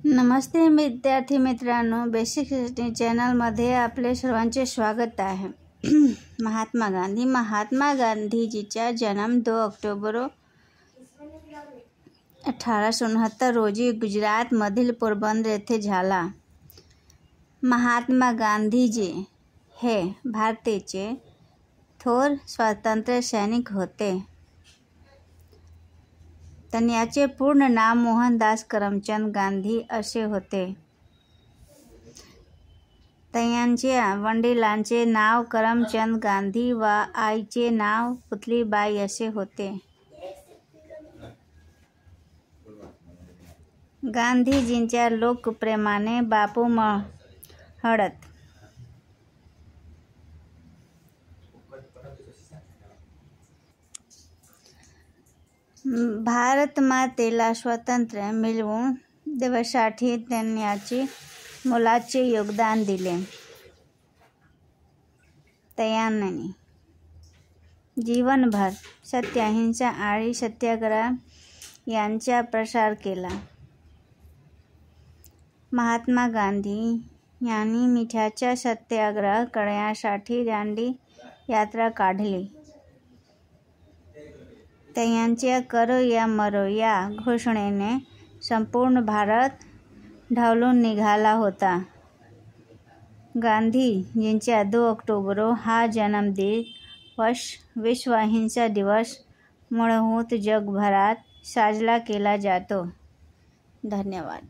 नमस्ते विद्यार्थी मित्रांनो, basic history चॅनलमध्ये आपले सर्वांचे स्वागत आहे. महात्मा गांधीजीचा जन्म 2 ऑक्टोबर 1869 रोजी गुजरातमधील पोरबंदर येथे झाला. महात्मा गांधीजी हे भारताचे थोर स्वातंत्र्य सैनिक होते. त्यांचे पूर्ण नाव मोहनदास करमचंद गांधी असे होते. त्यांच्या वडिलांचे नाव करमचंद गांधी व आईचे नाव पुतलीबाई असे होते. गांधीजींच्या लोकप्रेमाने बापू म्हणत. भारत मातेला स्वातंत्र्य मिळवून देण्यासाठी त्यांनी मोलाचे योगदान दिले. त्यांनी जीवनभर सत्य, अहिंसा आणि सत्याग्रह यांचा प्रसार केला. महात्मा गांधी यांनी मिठाचा सत्याग्रह करण्यासाठी दांडी यात्रा काढली. त्यांच्या करो या मरो या घोषणेने संपूर्ण भारत ढवळून निघाला होता. गांधीजींचा 2 ऑक्टोबर हा जन्मदिवस विश्व अहिंसा दिवस म्हणून जगभरात साजरा केला जातो. धन्यवाद.